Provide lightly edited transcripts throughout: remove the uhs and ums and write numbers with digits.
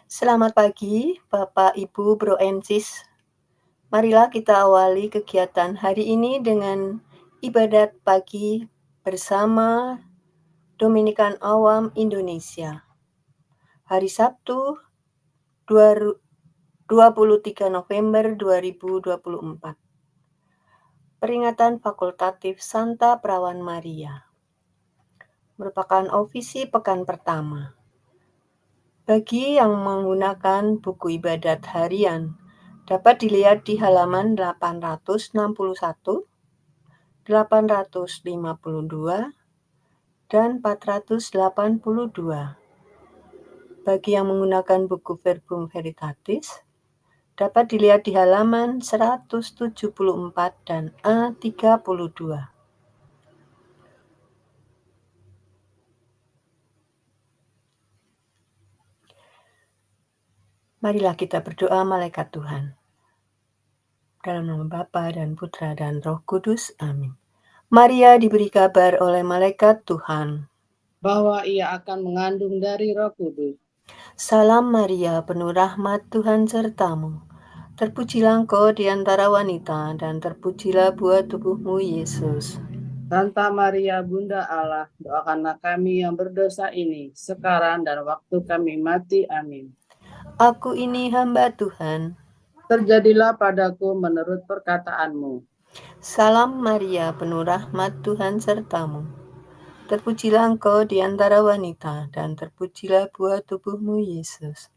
Selamat pagi, Bapak, Ibu, Bro, and Sis. Marilah kita awali kegiatan hari ini dengan ibadat pagi bersama Dominikan Awam Indonesia. Hari Sabtu, 23 November 2024. Peringatan fakultatif Santa Perawan Maria. Merupakan ofisi pekan pertama. Bagi yang menggunakan buku ibadat harian, dapat dilihat di halaman 861, 852, dan 482. Bagi yang menggunakan buku Verbum Veritatis, dapat dilihat di halaman 174 dan A32. Marilah kita berdoa malaikat Tuhan. Dalam nama Bapa dan Putra dan Roh Kudus. Amin. Maria diberi kabar oleh malaikat Tuhan bahwa ia akan mengandung dari Roh Kudus. Salam Maria, penuh rahmat, Tuhan sertamu. Terpujilah engkau di antara wanita, dan terpujilah buah tubuhmu, Yesus. Santa Maria, Bunda Allah, doakanlah kami yang berdosa ini, sekarang dan waktu kami mati. Amin. Aku ini hamba Tuhan. Terjadilah padaku menurut perkataanmu. Salam Maria, penuh rahmat, Tuhan sertamu. Terpujilah engkau di antara wanita, dan terpujilah buah tubuhmu, Yesus.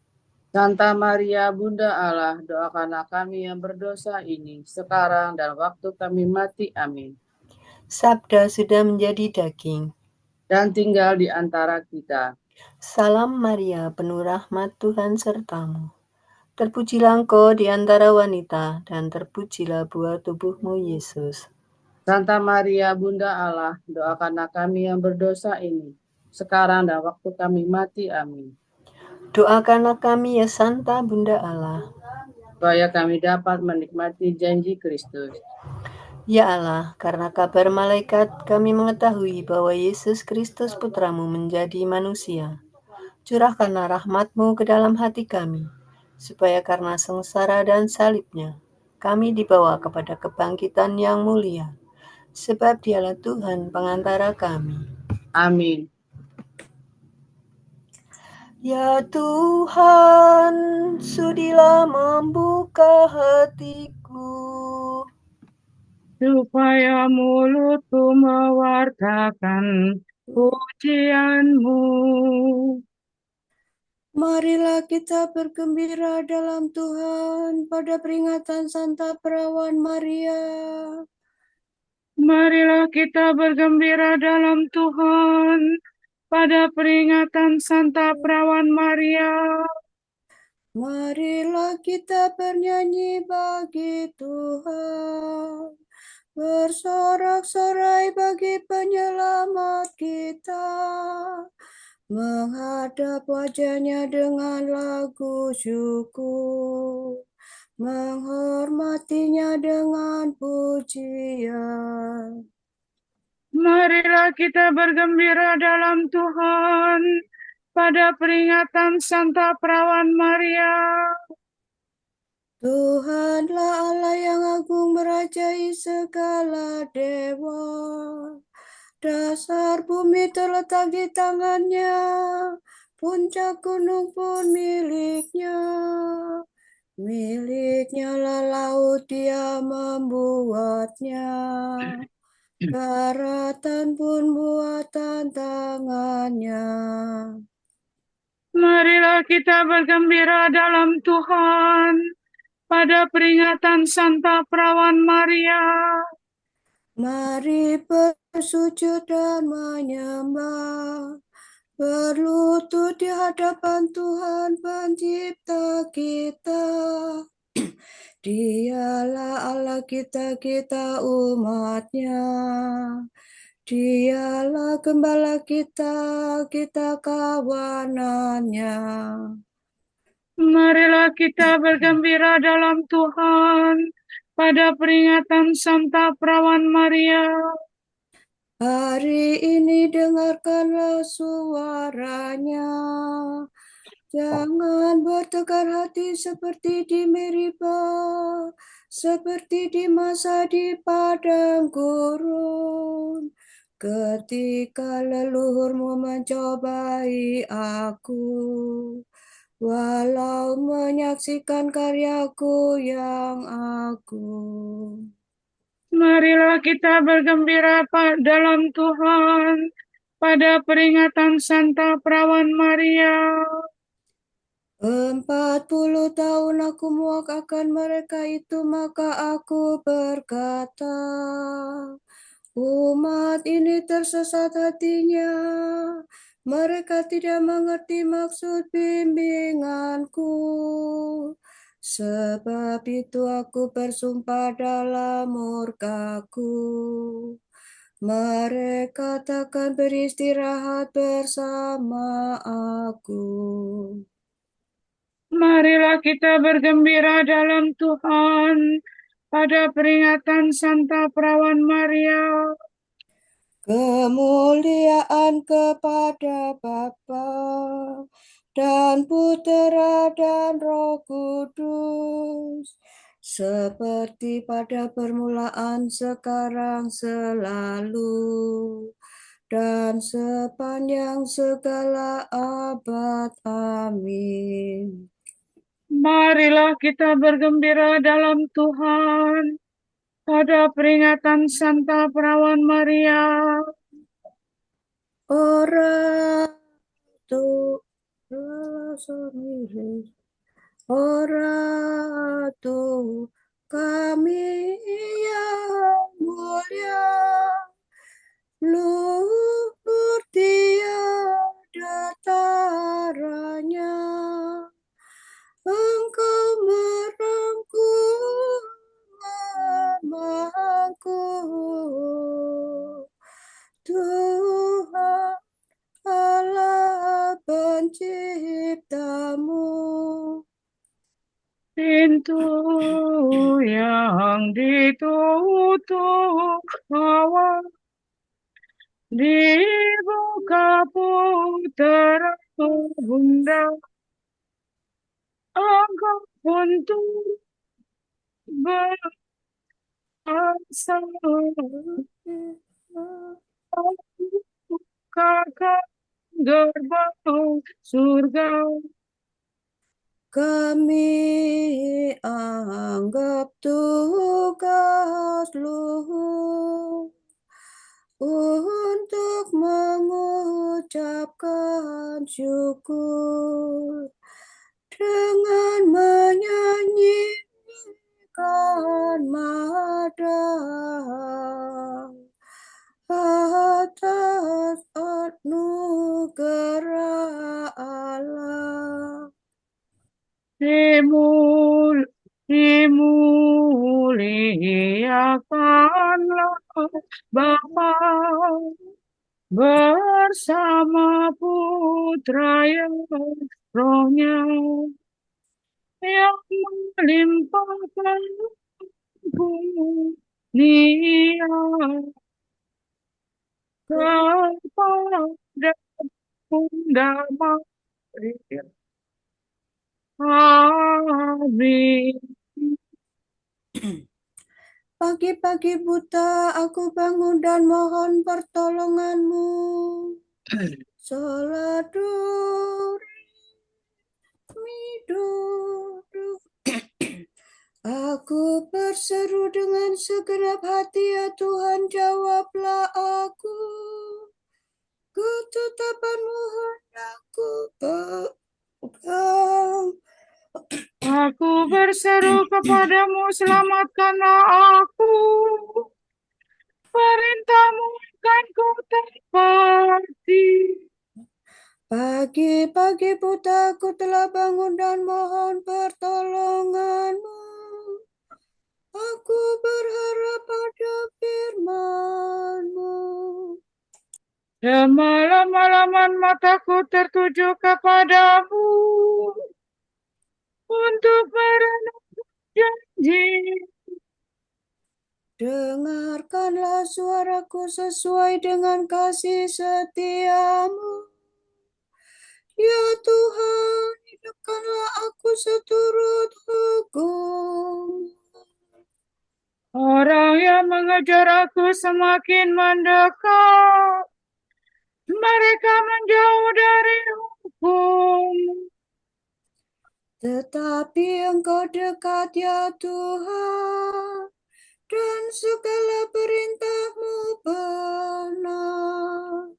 Santa Maria, Bunda Allah, doakanlah kami yang berdosa ini, sekarang dan waktu kami mati. Amin. Sabda sudah menjadi daging dan tinggal di antara kita. Salam Maria, penuh rahmat, Tuhan sertamu. Terpujilah engkau di antara wanita, dan terpujilah buah tubuhmu, Yesus. Santa Maria, Bunda Allah, doakanlah kami yang berdosa ini, sekarang dan waktu kami mati. Amin. Doakanlah kami ya Santa Bunda Allah, supaya kami dapat menikmati janji Kristus. Ya Allah, karena kabar malaikat kami mengetahui bahwa Yesus Kristus Putramu menjadi manusia. Curahkanlah rahmat-Mu ke dalam hati kami, supaya karena sengsara dan salibnya, kami dibawa kepada kebangkitan yang mulia. Sebab Dialah Tuhan pengantara kami. Amin. Ya Tuhan, sudilah membuka hatiku, supaya mulutku mewartakan pujian-Mu. Marilah kita bergembira dalam Tuhan pada peringatan Santa Perawan Maria. Marilah kita bergembira dalam Tuhan pada peringatan Santa Perawan Maria. Marilah kita bernyanyi bagi Tuhan, bersorak-sorai bagi penyelamat kita, menghadap wajahnya dengan lagu syukur, menghormatinya dengan pujian. Marilah kita bergembira dalam Tuhan pada peringatan Santa Perawan Maria. Tuhanlah Allah yang agung merajai segala dewa. Dasar bumi terletak di tangannya, puncak gunung pun miliknya. Miliknya lah laut, dia membuatnya. Daratan pun buatan tangannya. Marilah kita bergembira dalam Tuhan pada peringatan Santa Perawan Maria. Mari bersujud dan menyembah, berlutut di hadapan Tuhan Pencipta kita. Dialah Allah kita, kita umatnya. Dialah gembala kita, kita kawanannya. Marilah kita bergembira dalam Tuhan pada peringatan Santa Perawan Maria. Hari ini dengarkanlah suaranya. Jangan bertegar hati seperti di Meriba, seperti di masa di padang gurun. Ketika leluhurmu mencobai aku, walau menyaksikan karyaku yang agung. Marilah kita bergembira dalam Tuhan pada peringatan Santa Perawan Maria. 40 tahun aku muak akan mereka itu, maka aku berkata, umat ini tersesat hatinya. Mereka tidak mengerti maksud bimbinganku. Sebab itu aku bersumpah dalam murkaku. Mereka takkan beristirahat bersama aku. Marilah kita bergembira dalam Tuhan pada peringatan Santa Perawan Maria. Kemuliaan kepada Bapa dan Putera dan Roh Kudus, seperti pada permulaan, sekarang, selalu, dan sepanjang segala abad. Amin. Marilah kita bergembira dalam Tuhan pada peringatan Santa Perawan Maria. Ora tu Ora tu kami yang mulia, luhur tiada taranya. Engkau merangkul mamaku, Tuhan Allah penciptamu. Pintu yang ditutup awan dibuka Putera Bunda. Engkau pun berasa bukakan gerbang surga. Kami anggap tugas luhur untuk mengucapkan syukur dengan menyanyikan madang atas anugerah Allah. Dimuliakanlah Bapa bersama Putra yang Rohnya yang melimpahkan dunia kepada Bunda Maria. Amin. Pagi-pagi buta aku bangun dan mohon pertolonganmu. Saladur midodo. Aku berseru dengan segenap hati, ya Tuhan, jawablah aku. Ketetapanmu hendak pegang. Aku berseru kepadamu, selamatkanlah aku. Perintahmu akan ku tepati. Pagi-pagi buta aku telah bangun dan mohon pertolonganmu. Aku berharap pada firman-Mu. Semalam-malaman mataku tertuju kepadamu untuk merenung janji. Dengarkanlah suaraku sesuai dengan kasih setiamu. Ya Tuhan, hidupkanlah aku seturut hukum. Orang yang mengejar aku semakin mendekat. Mereka menjauh dari hukum. Tetapi Engkau dekat ya Tuhan, dan segala perintah-Mu benar.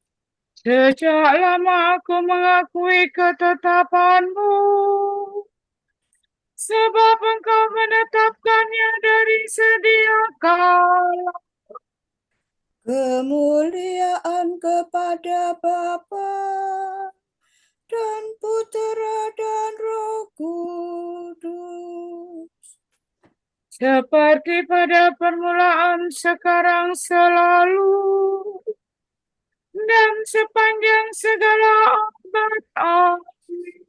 Sejak lama aku mengakui ketetapan-Mu, sebab Engkau menetapkannya dari sedia kala. Kemuliaan kepada Bapa dan Putera dan Roh Kudus. Seperti pada permulaan, sekarang, selalu, dan sepanjang segala abad. Amin.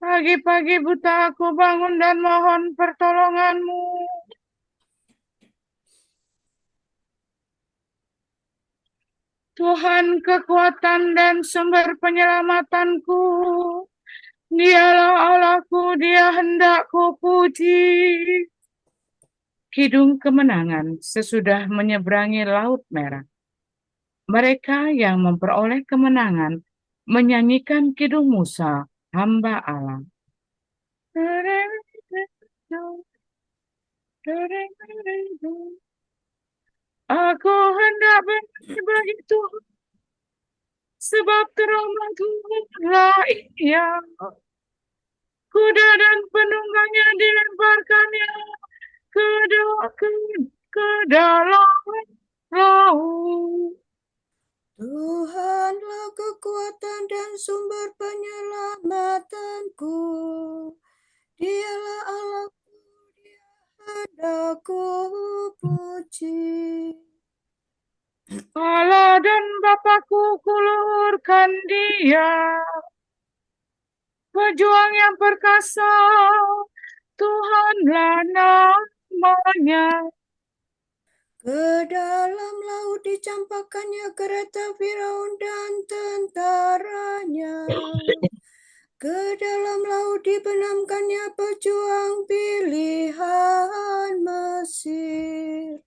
Pagi-pagi buta aku bangun dan mohon pertolongan-Mu. Tuhan, kekuatan dan sumber penyelamatanku. Dialah Allahku, Dia hendak kupuji. Kidung kemenangan sesudah menyeberangi Laut Merah. Mereka yang memperoleh kemenangan menyanyikan kidung Musa, hamba Allah. Aku hendak bernyanyi Tuhan, sebab terhormatlah Ia. Kuda dan penunggangnya dilemparkannya ke dalam laut. Tuhanlah kekuatan dan sumber penyelamatanku. Dialah Allahku, Dia hendak kupuji. Allah dan Bapakku, kuluhurkan Dia. Pejuang yang perkasa, Tuhanlah namanya. Ke dalam laut dicampakkannya kereta Firaun dan tentaranya. Ke dalam laut dibenamkannya pejuang pilihan Mesir.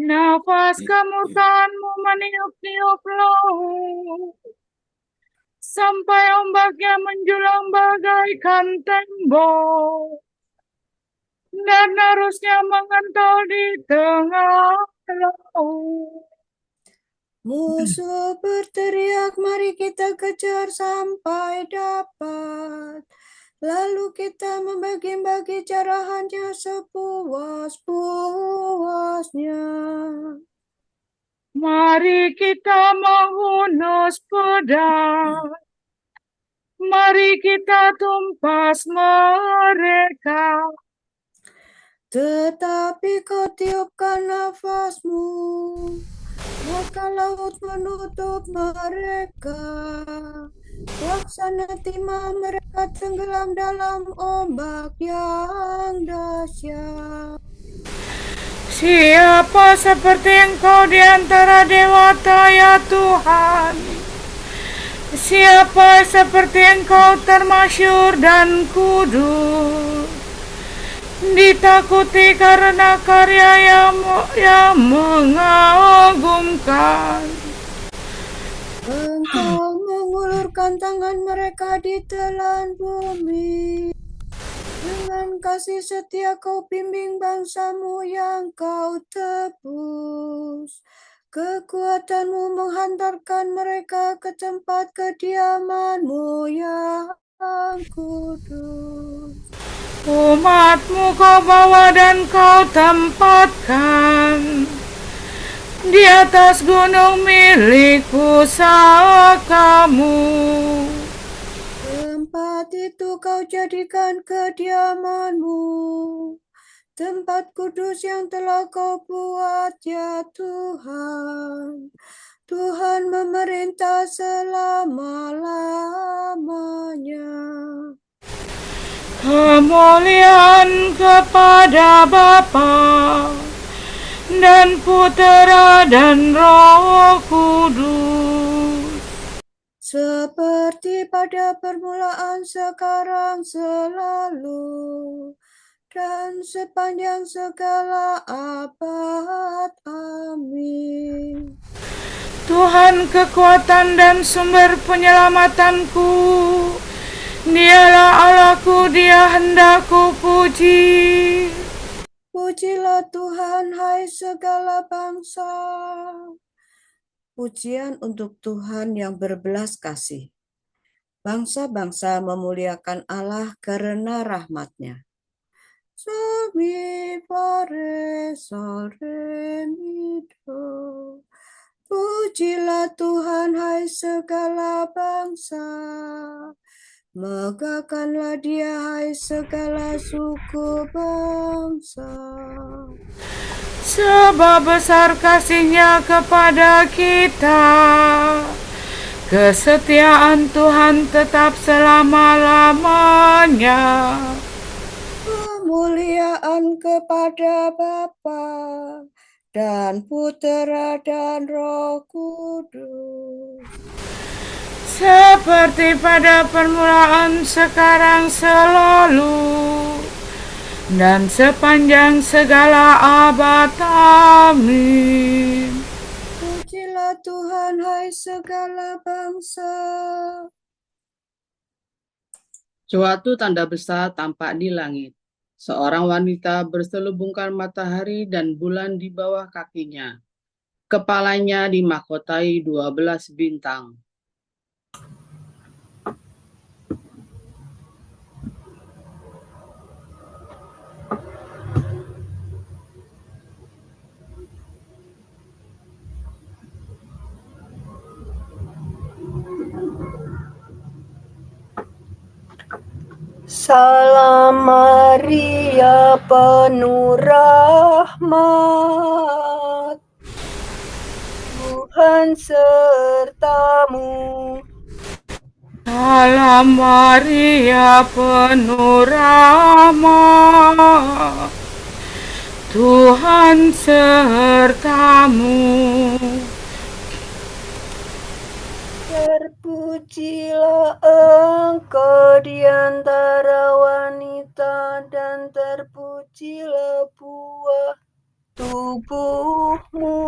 Nafas kemurkaan-Mu meniup-niup laut, sampai ombaknya menjulang bagaikan tembok, dan arusnya mengental di tengah laut. Musuh berteriak, mari kita kejar sampai dapat. Lalu kita membagi-bagi carahannya sepuas-puasnya. Mari kita menghunus pedang. Mari kita tumpas mereka. Tetapi kau tiupkan nafasmu, maka laut menutup mereka. Laksana timah mereka tenggelam dalam ombak yang dahsyat. Siapa seperti Engkau di antara dewata, ya Tuhan? Siapa seperti Engkau termasyur dan kudus, ditakuti karena karya yang mengagumkan. Engkau mengulurkan tangan mereka di telan bumi. Dengan kasih setia kau bimbing bangsa-Mu yang kau tebus. Kekuatan-Mu menghantarkan mereka ke tempat kediaman-Mu yang kudus. Umat-Mu kau bawa dan kau tempatkan di atas gunung milik pusaka-Mu. Tempat itu kau jadikan kediaman-Mu, tempat kudus yang telah kau buat ya Tuhan. Tuhan memerintah selama-lamanya. Kemuliaan kepada Bapa dan Putera dan Roh Kudus, Seperti pada permulaan, sekarang, selalu, dan sepanjang segala abad. Amin. Tuhan kekuatan dan sumber penyelamatanku, Dialah Allahku, Dia hendak ku puji. Pujilah Tuhan, hai segala bangsa. Pujian untuk Tuhan yang berbelas kasih. Bangsa-bangsa memuliakan Allah karena rahmat-Nya. Sol mi pare sol re mi do. Pujilah Tuhan, hai segala bangsa. Megahkanlah Dia, hai segala suku bangsa. Sebab besar kasih-Nya kepada kita, kesetiaan Tuhan tetap selama-lamanya. Kemuliaan kepada Bapa dan Putera dan Roh Kudus. Seperti pada permulaan, sekarang, selalu, dan sepanjang segala abad. Amin. Pujilah Tuhan, hai segala bangsa. Suatu tanda besar tampak di langit. Seorang wanita berselubungkan matahari dan bulan di bawah kakinya. Kepalanya dimahkotai 12 bintang. Salam Maria, penuh rahmat, Tuhan sertamu. Salam Maria, penuh rahmat, Tuhan sertamu. Terpujilah engkau di antara wanita, dan terpujilah buah tubuhmu.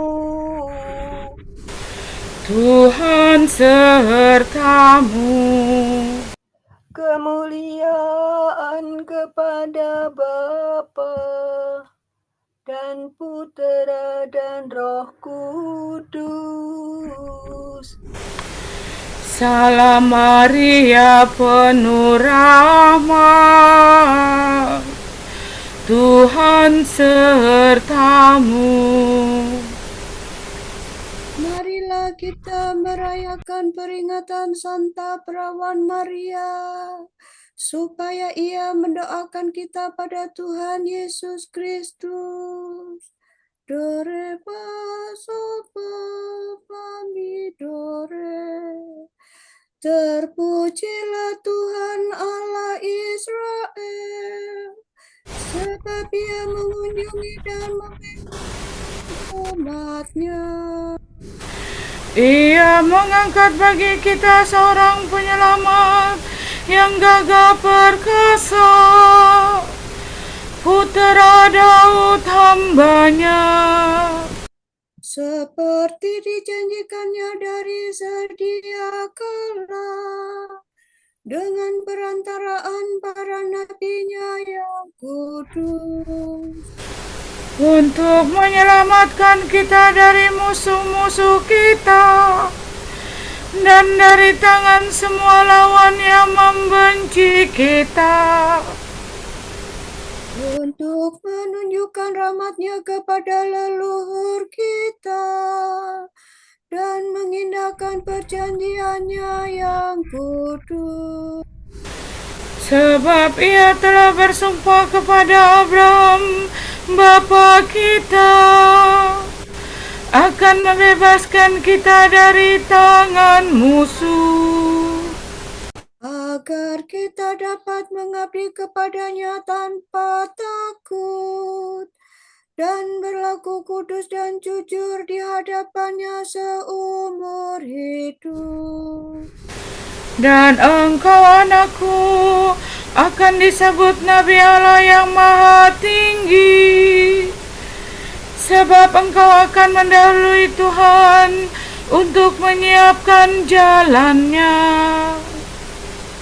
Tuhan sertamu. Kemuliaan kepada Bapa dan Putera dan Roh Kudus. Salam Maria, penuh rahmat, Tuhan sertamu. Marilah kita merayakan peringatan Santa Perawan Maria, supaya ia mendoakan kita pada Tuhan Yesus Kristus. Dore pasopa pami dore. Terpujilah Tuhan Allah Israel, sebab Ia mengunjungi dan membela umat-Nya. Ia mengangkat bagi kita seorang penyelamat yang gagah perkasa, Putera Daud hamba-Nya. Seperti dijanjikannya dari sedia kala, dengan perantaraan para nabi-Nya yang kudus, Untuk menyelamatkan kita dari musuh-musuh kita, dan dari tangan semua lawan yang membenci kita, untuk menunjukkan rahmat-Nya kepada leluhur kita, dan mengindahkan perjanjian-Nya yang kudus. sebab Ia telah bersumpah kepada Abraham, bapa kita, akan dan membebaskan kita dari tangan musuh, agar kita dapat mengabdi kepadanya tanpa takut dan berlaku kudus dan jujur di hadapannya seumur hidup. dan engkau anakku akan disebut Nabi Allah yang Maha Tinggi, sebab engkau akan mendahului Tuhan untuk menyiapkan jalannya,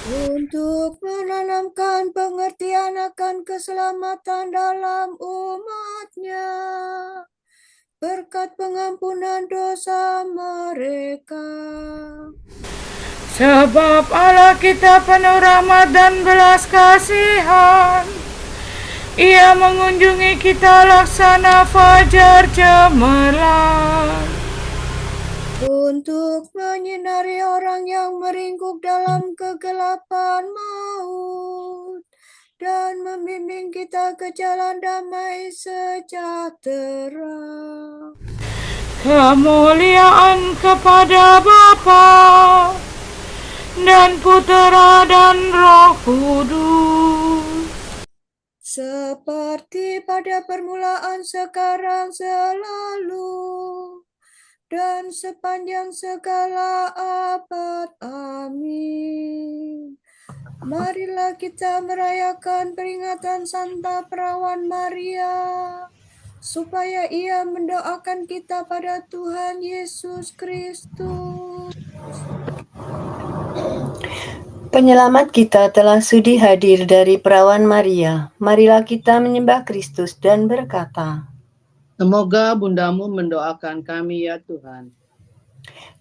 Untuk menanamkan pengertian akan keselamatan dalam umatnya, berkat pengampunan dosa mereka. sebab Allah kita penuh rahmat dan belas kasihan. Ia mengunjungi kita laksana fajar cemerlang, Untuk menyinari orang yang meringkuk dalam kegelapan maut dan membimbing kita ke jalan damai sejahtera. kemuliaan kepada Bapa dan Putera dan Roh Kudus, Seperti pada permulaan, sekarang, selalu, dan sepanjang segala abad. Amin. Marilah kita merayakan peringatan Santa Perawan Maria, supaya ia mendoakan kita pada Tuhan Yesus Kristus. Penyelamat kita telah sudi hadir dari Perawan Maria. Marilah kita menyembah Kristus dan berkata, Semoga bundamu mendoakan kami ya Tuhan.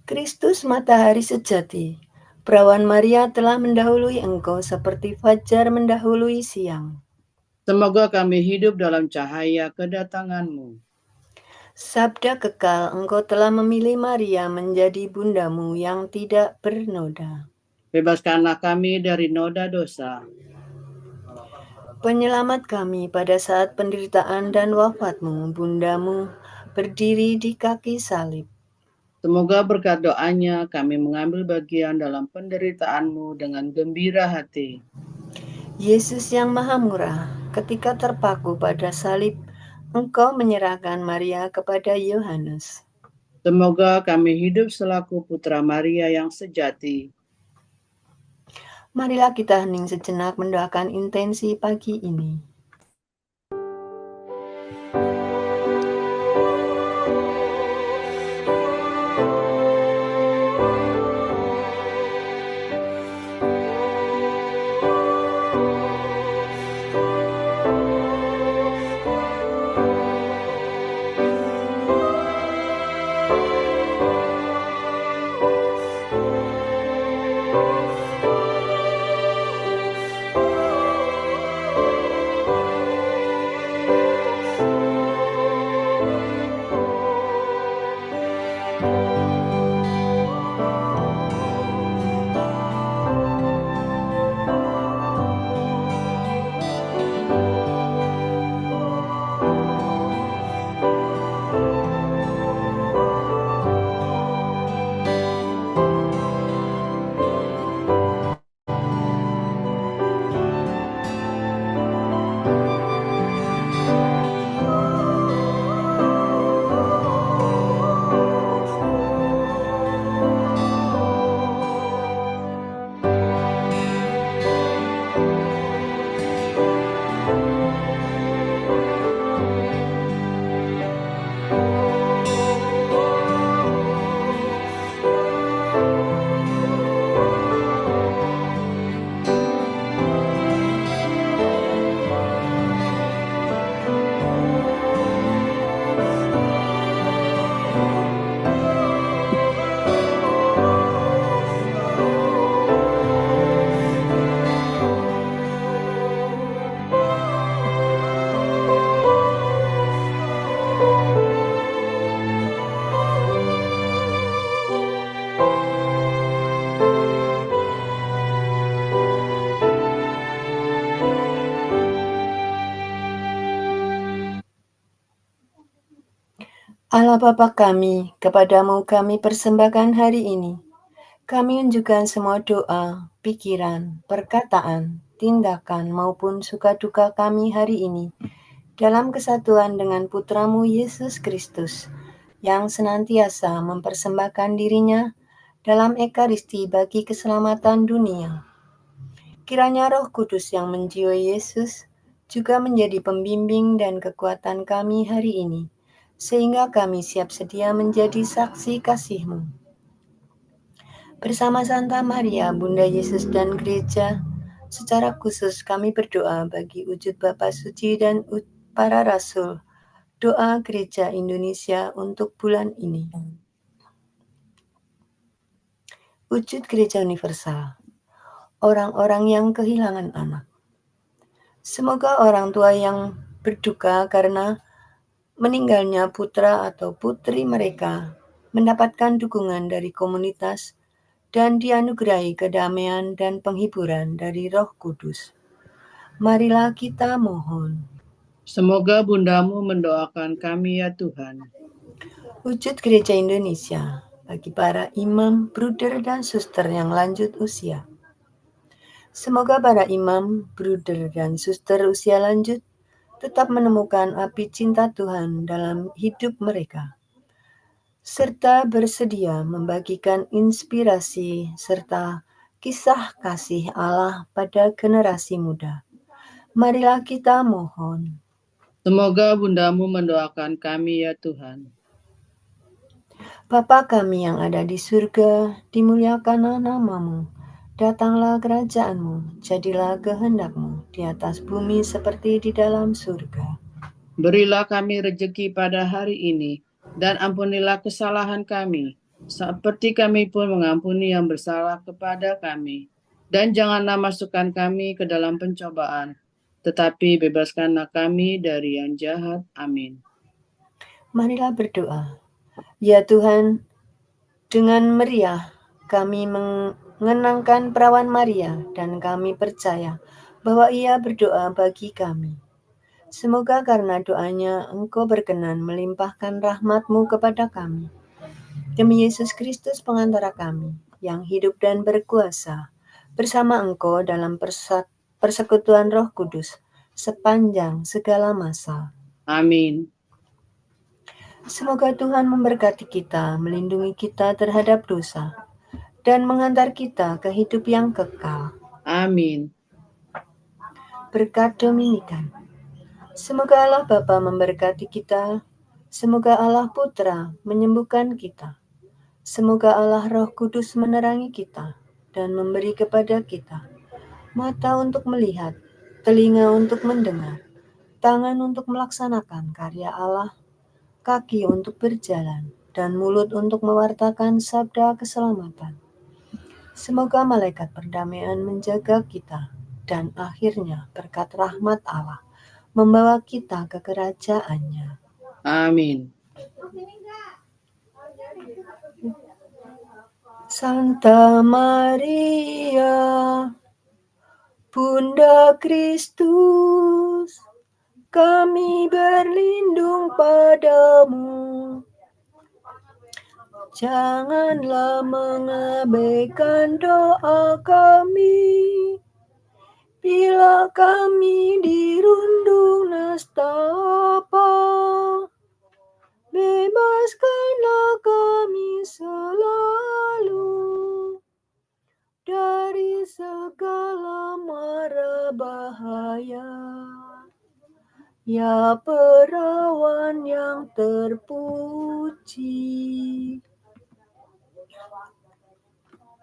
Kristus matahari sejati, Perawan Maria telah mendahului engkau seperti fajar mendahului siang. Semoga kami hidup dalam cahaya kedatanganmu. Sabda kekal, engkau telah memilih Maria menjadi bundamu yang tidak bernoda. Bebaskanlah kami dari noda dosa. Penyelamat kami pada saat penderitaan dan wafatmu, bundamu berdiri di kaki salib. Semoga berkat doanya kami mengambil bagian dalam penderitaanmu dengan gembira hati. Yesus yang maha murah, ketika terpaku pada salib, engkau menyerahkan Maria kepada Yohanes. Semoga kami hidup selaku putra Maria yang sejati. Marilah kita hening sejenak mendoakan intensi pagi ini. Allah Bapa kami, kepadamu kami persembahkan hari ini. Kami unjukkan semua doa, pikiran, perkataan, tindakan maupun suka duka kami hari ini dalam kesatuan dengan Putramu Yesus Kristus yang senantiasa mempersembahkan dirinya dalam Ekaristi bagi keselamatan dunia. Kiranya Roh Kudus yang menjiwai Yesus juga menjadi pembimbing dan kekuatan kami hari ini, sehingga kami siap sedia menjadi saksi kasih-Mu. Bersama Santa Maria, Bunda Yesus dan Gereja, secara khusus kami berdoa bagi wujud Bapa Suci dan para Rasul, doa Gereja Indonesia untuk bulan ini. Wujud Gereja Universal, orang-orang yang kehilangan anak. Semoga orang tua yang berduka karena meninggalnya putra atau putri mereka mendapatkan dukungan dari komunitas dan dianugerahi kedamaian dan penghiburan dari Roh Kudus. Marilah kita mohon. Semoga Bundamu mendoakan kami ya Tuhan. Wujud Gereja Indonesia bagi para imam, bruder, dan suster yang lanjut usia. Semoga para imam, bruder, dan suster usia lanjut tetap menemukan api cinta Tuhan dalam hidup mereka, serta bersedia membagikan inspirasi serta kisah kasih Allah pada generasi muda. Marilah kita mohon. Semoga Bundamu mendoakan kami ya Tuhan. Bapa kami yang ada di surga, dimuliakanlah nama-Mu. Datanglah kerajaan-Mu, jadilah kehendak-Mu di atas bumi seperti di dalam surga. Berilah kami rejeki pada hari ini, dan ampunilah kesalahan kami, seperti kami pun mengampuni yang bersalah kepada kami. Dan janganlah masukkan kami ke dalam pencobaan, tetapi bebaskanlah kami dari yang jahat. Amin. Marilah berdoa. Ya Tuhan, dengan meriah kami mengenangkan perawan Maria dan kami percaya bahwa ia berdoa bagi kami. Semoga karena doanya Engkau berkenan melimpahkan rahmat-Mu kepada kami. Demi Yesus Kristus pengantara kami, yang hidup dan berkuasa, bersama Engkau dalam persekutuan Roh Kudus, sepanjang segala masa. Amin. Semoga Tuhan memberkati kita, melindungi kita terhadap dosa, dan menghantar kita ke hidup yang kekal. Amin. Berkat Dominikan. Semoga Allah Bapa memberkati kita, semoga Allah Putra menyembuhkan kita, semoga Allah Roh Kudus menerangi kita dan memberi kepada kita mata untuk melihat, telinga untuk mendengar, tangan untuk melaksanakan karya Allah, kaki untuk berjalan, dan mulut untuk mewartakan sabda keselamatan. Semoga malaikat perdamaian menjaga kita, dan akhirnya berkat rahmat Allah membawa kita ke kerajaannya. Amin. Santa Maria, Bunda Kristus, kami berlindung padamu. Janganlah mengabaikan doa kami, bila kami dirundung nestapa. Bebaskanlah kami selalu dari segala mara bahaya. Ya perawan yang terpuji.